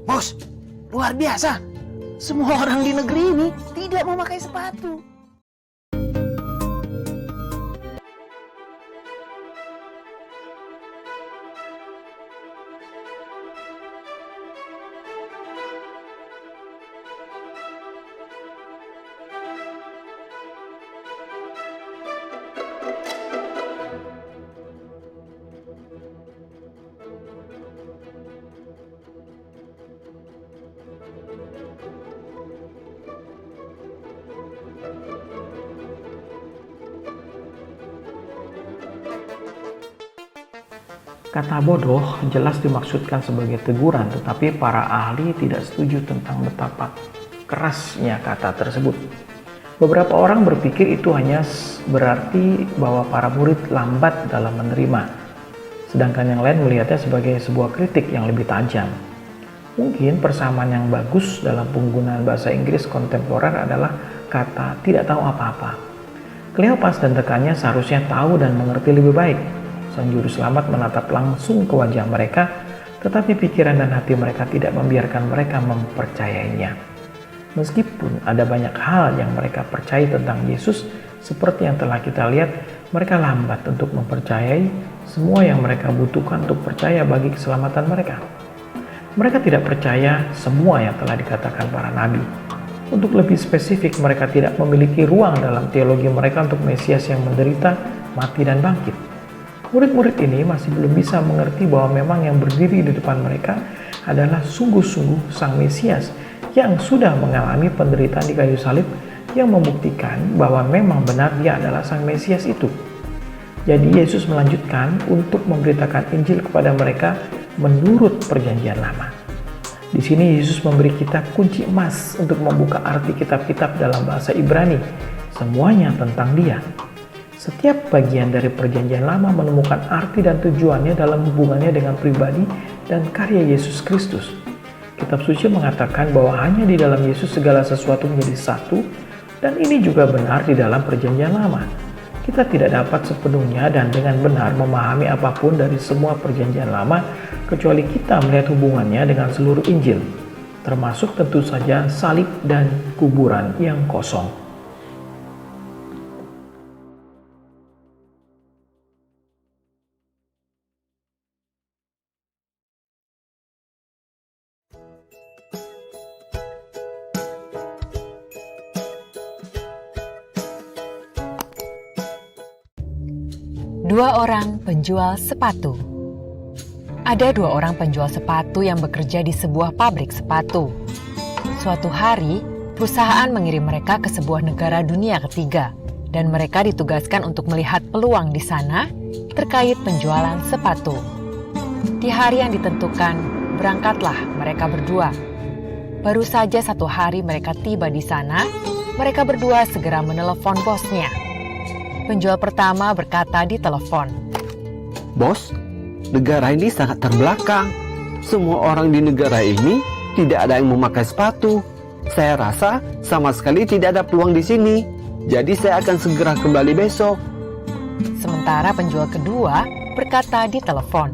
Bos, luar biasa. Semua orang di negeri ini tidak memakai sepatu. Kata bodoh jelas dimaksudkan sebagai teguran, tetapi para ahli tidak setuju tentang betapa kerasnya kata tersebut. Beberapa orang berpikir itu hanya berarti bahwa para murid lambat dalam menerima, sedangkan yang lain melihatnya sebagai sebuah kritik yang lebih tajam. Mungkin persamaan yang bagus dalam penggunaan bahasa Inggris kontemporer adalah kata tidak tahu apa-apa. Kleopas dan rekannya seharusnya tahu dan mengerti lebih baik. Sang juru selamat menatap langsung ke wajah mereka, tetapi pikiran dan hati mereka tidak membiarkan mereka mempercayainya. Meskipun ada banyak hal yang mereka percaya tentang Yesus, seperti yang telah kita lihat, mereka lambat untuk mempercayai semua yang mereka butuhkan untuk percaya bagi keselamatan mereka. Mereka tidak percaya semua yang telah dikatakan para nabi. Untuk lebih spesifik, mereka tidak memiliki ruang dalam teologi mereka untuk Mesias yang menderita, mati, dan bangkit. Murid-murid ini masih belum bisa mengerti bahwa memang yang berdiri di depan mereka adalah sungguh-sungguh Sang Mesias yang sudah mengalami penderitaan di kayu salib, yang membuktikan bahwa memang benar dia adalah Sang Mesias itu. Jadi Yesus melanjutkan untuk memberitakan Injil kepada mereka menurut Perjanjian Lama. Di sini Yesus memberi kita kunci emas untuk membuka arti kitab-kitab dalam bahasa Ibrani. Semuanya tentang Dia. Setiap bagian dari Perjanjian Lama menemukan arti dan tujuannya dalam hubungannya dengan pribadi dan karya Yesus Kristus. Kitab suci mengatakan bahwa hanya di dalam Yesus segala sesuatu menjadi satu, dan ini juga benar di dalam Perjanjian Lama. Kita tidak dapat sepenuhnya dan dengan benar memahami apapun dari semua Perjanjian Lama kecuali kita melihat hubungannya dengan seluruh Injil, termasuk tentu saja salib dan kuburan yang kosong. Dua orang penjual sepatu. Ada dua orang penjual sepatu yang bekerja di sebuah pabrik sepatu. Suatu hari, perusahaan mengirim mereka ke sebuah negara dunia ketiga, dan mereka ditugaskan untuk melihat peluang di sana terkait penjualan sepatu. Di hari yang ditentukan, berangkatlah mereka berdua. Baru saja satu hari mereka tiba di sana, mereka berdua segera menelepon bosnya. Penjual pertama berkata di telepon, "Bos, negara ini sangat terbelakang. Semua orang di negara ini tidak ada yang memakai sepatu. Saya rasa sama sekali tidak ada peluang di sini. Jadi saya akan segera kembali besok." Sementara penjual kedua berkata di telepon,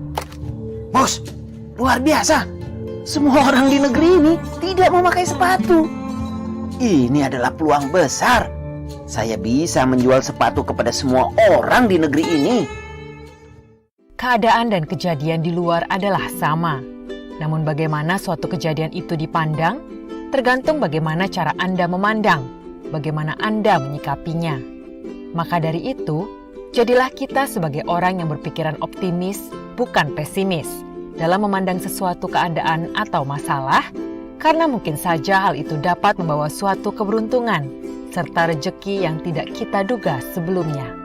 Bos, luar biasa. Semua orang di negeri ini tidak memakai sepatu. Ini adalah peluang besar. Saya bisa menjual sepatu kepada semua orang di negeri ini. keadaan dan kejadian di luar adalah sama. Namun bagaimana suatu kejadian itu dipandang, tergantung bagaimana cara Anda memandang, bagaimana Anda menyikapinya. Maka dari itu, jadilah kita sebagai orang yang berpikiran optimis, bukan pesimis, dalam memandang sesuatu keadaan atau masalah, karena mungkin saja hal itu dapat membawa suatu keberuntungan, serta rejeki yang tidak kita duga sebelumnya.